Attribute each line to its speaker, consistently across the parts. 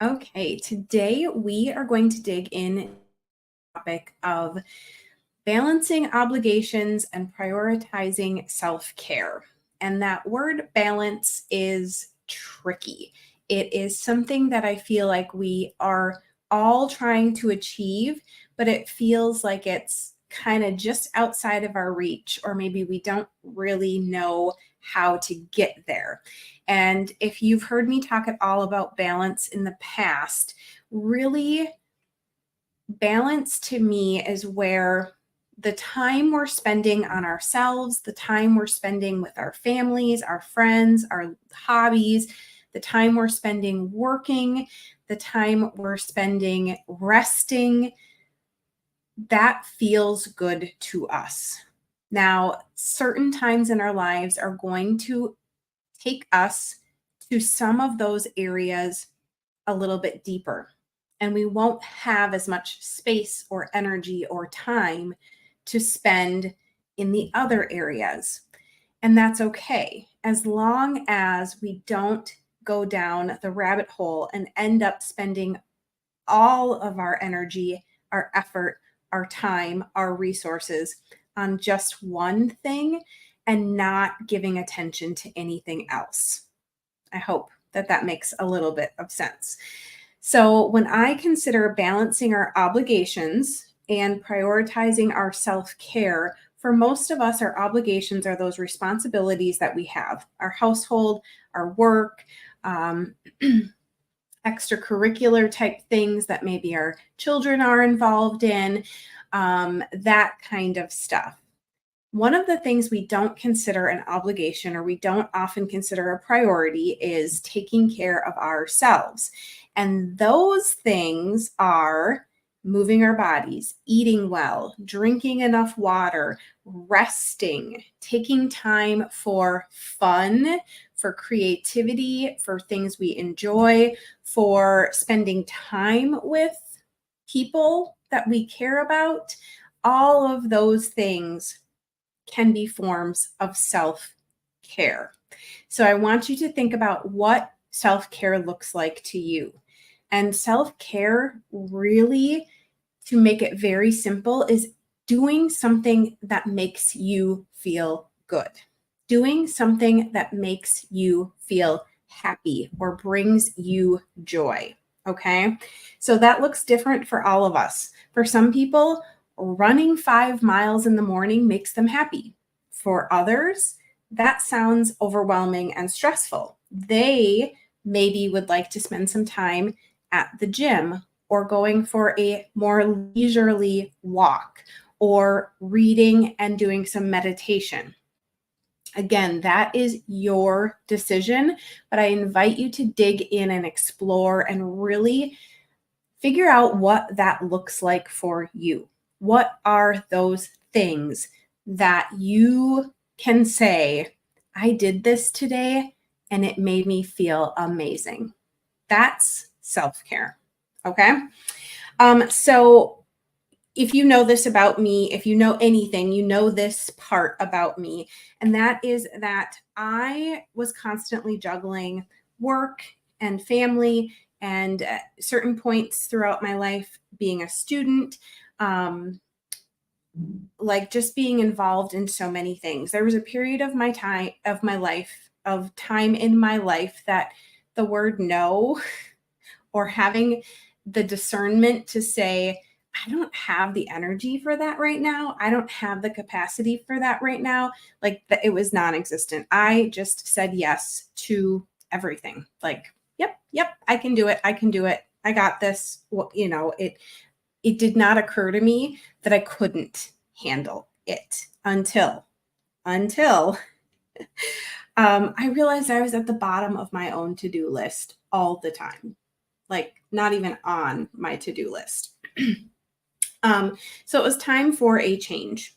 Speaker 1: Okay, today we are going to dig in the topic of balancing obligations and prioritizing self-care. And that word balance is tricky. It is something that I feel like we are all trying to achieve, but it feels like it's kind of just outside of our reach, or maybe we don't really know how to get there. And if you've heard me talk at all about balance in the past, really balance to me is where the time we're spending on ourselves, the time we're spending with our families, our friends, our hobbies, the time we're spending working, the time we're spending resting, that feels good to us. Now, certain times in our lives are going to take us to some of those areas a little bit deeper, and we won't have as much space or energy or time to spend in the other areas. And that's okay, as long as we don't go down the rabbit hole and end up spending all of our energy, our effort, our time, our resources on just one thing and not giving attention to anything else. I hope that that makes a little bit of sense. So, when I consider balancing our obligations and prioritizing our self care, for most of us, our obligations are those responsibilities that we have: our household, our work, um, extracurricular type things that maybe our children are involved in, that kind of stuff. One of the things we don't consider an obligation, or we don't often consider a priority, is taking care of ourselves. And those things are moving our bodies, eating well, drinking enough water, resting, taking time for fun, for creativity, for things we enjoy, for spending time with people that we care about. All of those things can be forms of self-care. So I want you to think about what self-care looks like to you. And self-care, really, to make it very simple, is doing something that makes you feel good. Doing something that makes you feel happy or brings you joy. Okay? So that looks different for all of us. For some people, running 5 miles in the morning makes them happy. For others, that sounds overwhelming and stressful. They maybe would like to spend some time at the gym, or going for a more leisurely walk, or reading and doing some meditation. Again, that is your decision, but I invite you to dig in and explore and really figure out what that looks like for you. What are those things that you can say, I did this today and it made me feel amazing? That's self-care. Okay. So if you know this about me, if you know anything, you know this part about me, and that is that I was constantly juggling work and family, and at certain points throughout my life, being a student, um, like just being involved in so many things. There was a period of time in my life that the word no, or having the discernment to say, I don't have the energy for that right now. I don't have the capacity for that right now. Like that, it was non-existent. I just said yes to everything. Like, yep, I can do it. I can do it. I got this. Well, it did not occur to me that I couldn't handle it until I realized I was at the bottom of my own to-do list all the time, like not even on my to-do list. So it was time for a change.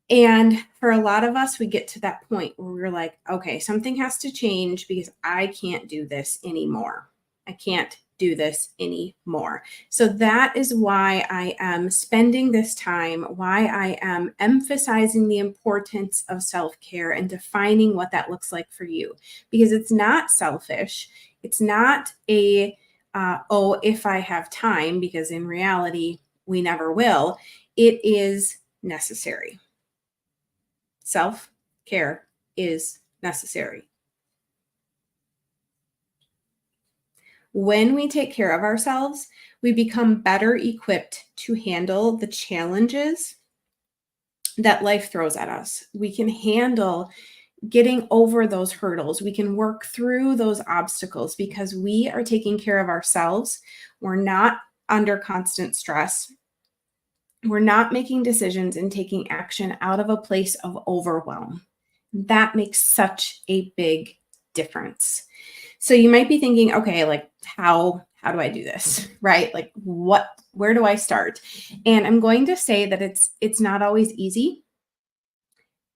Speaker 1: And for a lot of us, we get to that point where we're like, okay, something has to change because I can't do this anymore. I can't do this anymore. So that is why I am spending this time, why I am emphasizing the importance of self-care and defining what that looks like for you. Because it's not selfish. It's not a oh, if I have time, because in reality, we never will. It is necessary. Self care is necessary. When we take care of ourselves, we become better equipped to handle the challenges that life throws at us. We can handle getting over those hurdles. We can work through those obstacles because we are taking care of ourselves. We're not under constant stress. We're not making decisions and taking action out of a place of overwhelm. That makes such a big difference. So you might be thinking, okay, like how do I do this? Right? Like where do I start? And I'm going to say that it's not always easy.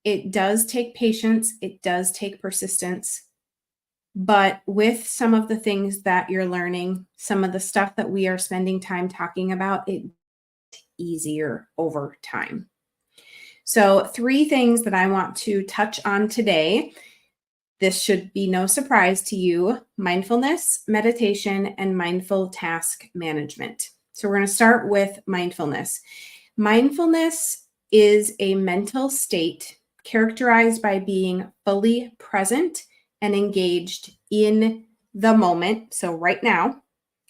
Speaker 1: It does take patience, it does take persistence. But with some of the things that you're learning, some of the stuff that we are spending time talking about, it's easier over time. So, 3 things that I want to touch on today. This should be no surprise to you: mindfulness, meditation, and mindful task management. So, we're going to start with mindfulness. Mindfulness is a mental state characterized by being fully present and engaged in the moment, so right now,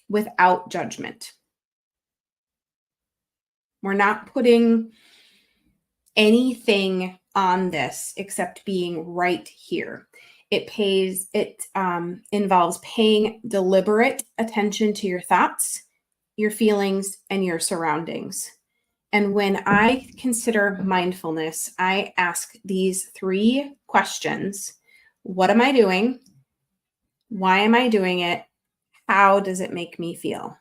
Speaker 1: without judgment. We're not putting anything on this except being right here. It involves paying deliberate attention to your thoughts, your feelings, and your surroundings. And when I consider mindfulness, I ask these 3 questions. What am I doing? Why am I doing it? How does it make me feel?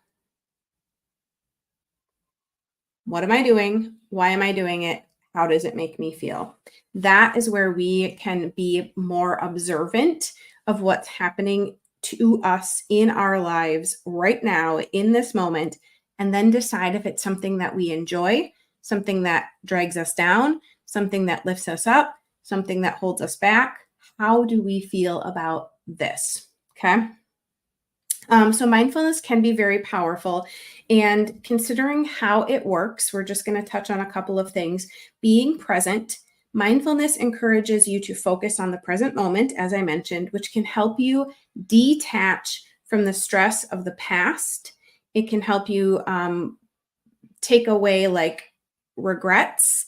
Speaker 1: What am I doing? Why am I doing it? How does it make me feel? That is where we can be more observant of what's happening to us in our lives right now, in this moment, and then decide if it's something that we enjoy, something that drags us down, something that lifts us up, something that holds us back. How do we feel about this? Okay. So mindfulness can be very powerful. And considering how it works, we're just going to touch on a couple of things. Being present, mindfulness encourages you to focus on the present moment, as I mentioned, which can help you detach from the stress of the past. It can help you take away like regrets.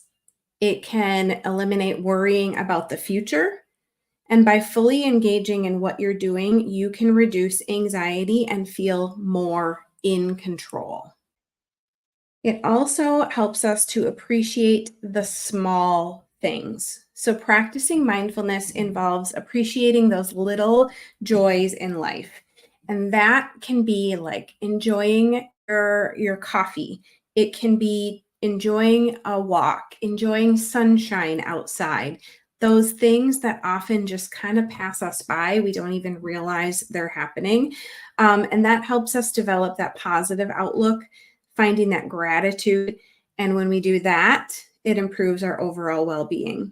Speaker 1: It can eliminate worrying about the future. And by fully engaging in what you're doing, you can reduce anxiety and feel more in control. It also helps us to appreciate the small things. So, practicing mindfulness involves appreciating those little joys in life. And that can be like enjoying your coffee. It can be enjoying a walk, enjoying sunshine outside, those things that often just kind of pass us by. We don't even realize they're happening. And that helps us develop that positive outlook, finding that gratitude. And when we do that, it improves our overall well being.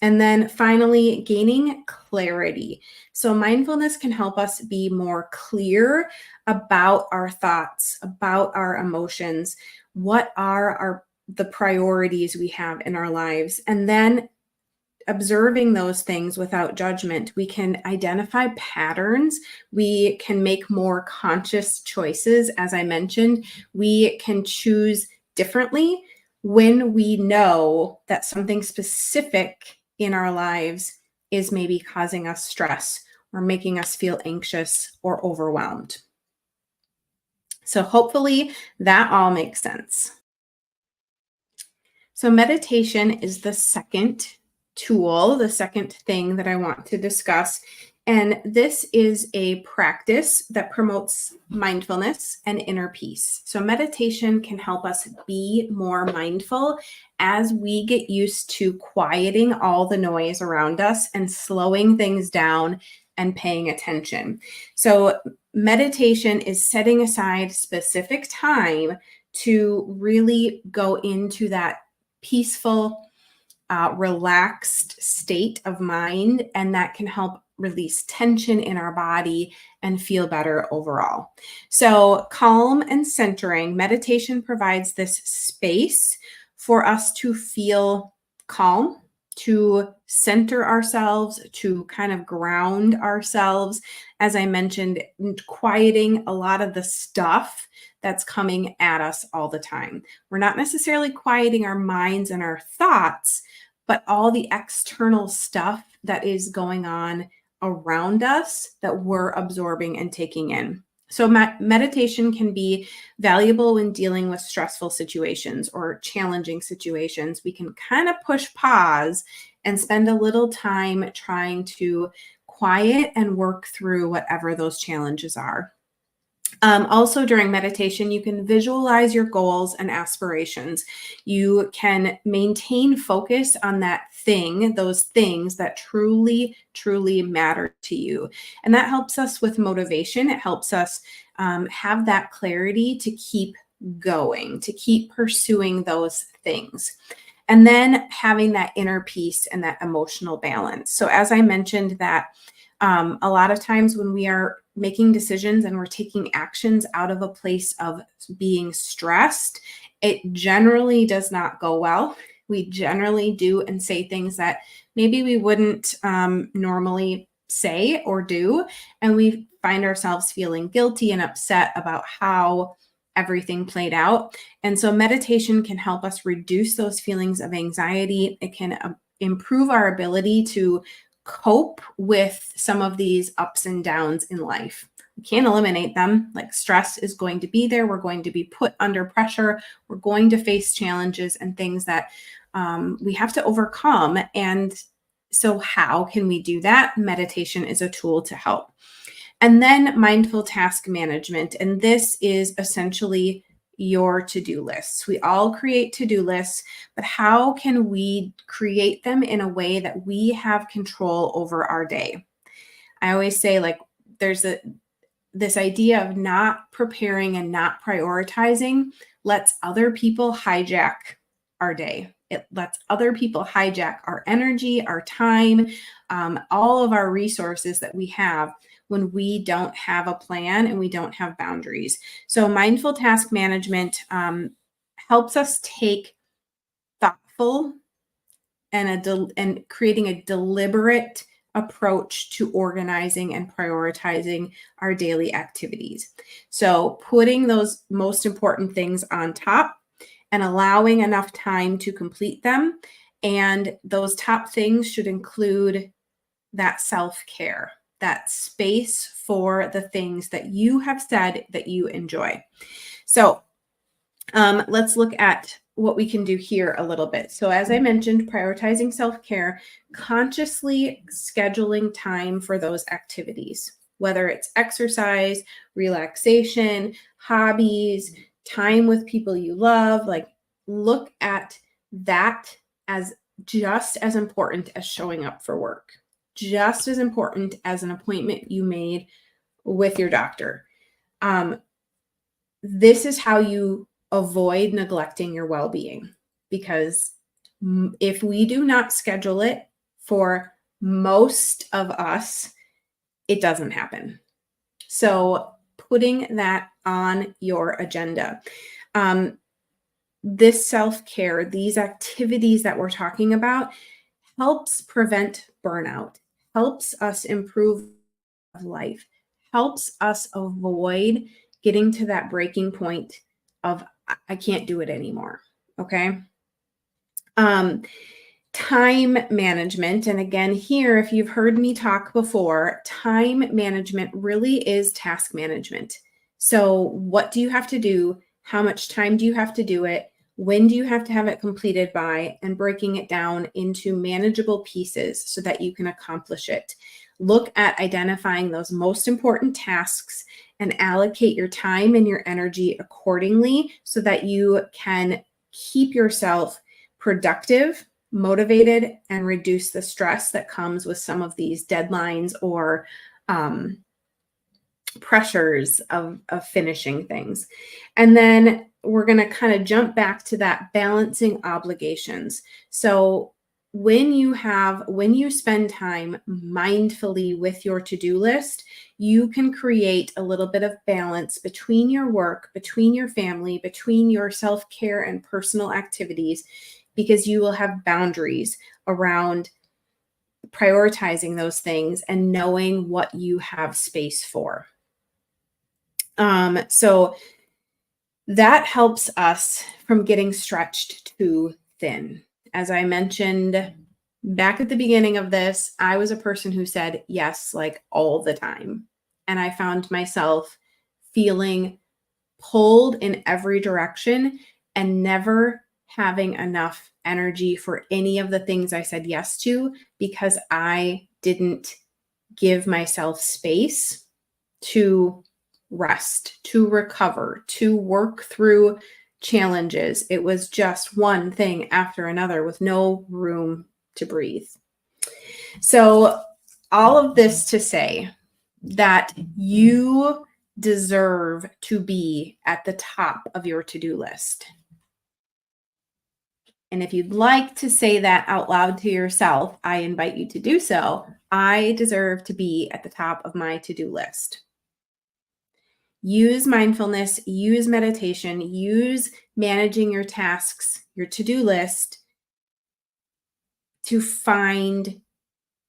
Speaker 1: And then finally, gaining clarity. So, mindfulness can help us be more clear about our thoughts, about our emotions, what are the priorities we have in our lives. And then observing those things without judgment, we can identify patterns. We can make more conscious choices. As I mentioned, we can choose differently when we know that something specific in our lives is maybe causing us stress or making us feel anxious or overwhelmed. So hopefully that all makes sense. So meditation is the second tool, the second thing that I want to discuss. And this is a practice that promotes mindfulness and inner peace. So meditation can help us be more mindful as we get used to quieting all the noise around us and slowing things down and paying attention. So meditation is setting aside specific time to really go into that peaceful, relaxed state of mind, and that can help release tension in our body, and feel better overall. So, calm and centering, meditation provides this space for us to feel calm, to center ourselves, to kind of ground ourselves. As I mentioned, quieting a lot of the stuff that's coming at us all the time. We're not necessarily quieting our minds and our thoughts, but all the external stuff that is going on around us that we're absorbing and taking in. So meditation can be valuable when dealing with stressful situations or challenging situations. We can kind of push pause and spend a little time trying to quiet and work through whatever those challenges are. Also, during meditation, you can visualize your goals and aspirations. You can maintain focus on that thing, those things that truly, truly matter to you. And that helps us with motivation. It helps us have that clarity to keep going, to keep pursuing those things. And then having that inner peace and that emotional balance. So, as I mentioned, that a lot of times when we are making decisions and we're taking actions out of a place of being stressed, it generally does not go well. We generally do and say things that maybe we wouldn't normally say or do. And we find ourselves feeling guilty and upset about how everything played out. And so meditation can help us reduce those feelings of anxiety. It can improve our ability to cope with some of these ups and downs in life. We can't eliminate them. Like, stress is going to be there. We're going to be put under pressure. We're going to face challenges and things that we have to overcome. And so how can we do that? Meditation is a tool to help. And then mindful task management. And this is essentially your to-do lists. We all create to-do lists, but how can we create them in a way that we have control over our day? I always say, like, there's this idea of not preparing and not prioritizing lets other people hijack our day. It lets other people hijack our energy, our time, all of our resources that we have when we don't have a plan and we don't have boundaries. So mindful task management helps us take thoughtful and creating a deliberate approach to organizing and prioritizing our daily activities. So putting those most important things on top and allowing enough time to complete them. And those top things should include that self-care, that space for the things that you have said that you enjoy. So let's look at what we can do here a little bit. So as I mentioned, prioritizing self-care, consciously scheduling time for those activities, whether it's exercise, relaxation, hobbies, time with people you love. Like, look at that as just as important as showing up for work, just as important as an appointment you made with your doctor. This is how you avoid neglecting your well-being, because if we do not schedule it, for most of us, it doesn't happen. So putting that on your agenda. This self-care, these activities that we're talking about, helps prevent burnout, helps us improve life, helps us avoid getting to that breaking point of I can't do it anymore. Okay. Time management. And again, here, if you've heard me talk before, time management really is task management. So what do you have to do? How much time do you have to do it? When do you have to have it completed by? And breaking it down into manageable pieces so that you can accomplish it. Look at identifying those most important tasks and allocate your time and your energy accordingly so that you can keep yourself productive, motivated, and reduce the stress that comes with some of these deadlines or pressures of finishing things. And then we're going to kind of jump back to that balancing obligations. So when you spend time mindfully with your to-do list, you can create a little bit of balance between your work, between your family, between your self-care and personal activities, because you will have boundaries around prioritizing those things and knowing what you have space for. So that helps us from getting stretched too thin. As I mentioned back at the beginning of this, I was a person who said yes, like all the time. And I found myself feeling pulled in every direction and never having enough energy for any of the things I said yes to because I didn't give myself space to rest, to recover, to work through challenges. It was just one thing after another with no room to breathe. So, all of this to say that you deserve to be at the top of your to do list. And if you'd like to say that out loud to yourself, I invite you to do so. I deserve to be at the top of my to do list. Use mindfulness, use meditation, use managing your tasks, your to do list to find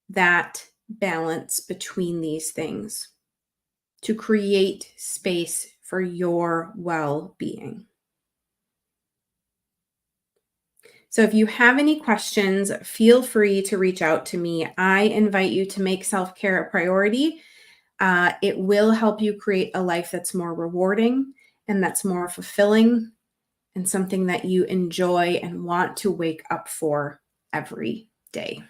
Speaker 1: that balance between these things, to create space for your well being. So, if you have any questions, feel free to reach out to me. I invite you to make self care a priority. It will help you create a life that's more rewarding and that's more fulfilling and something that you enjoy and want to wake up for every day.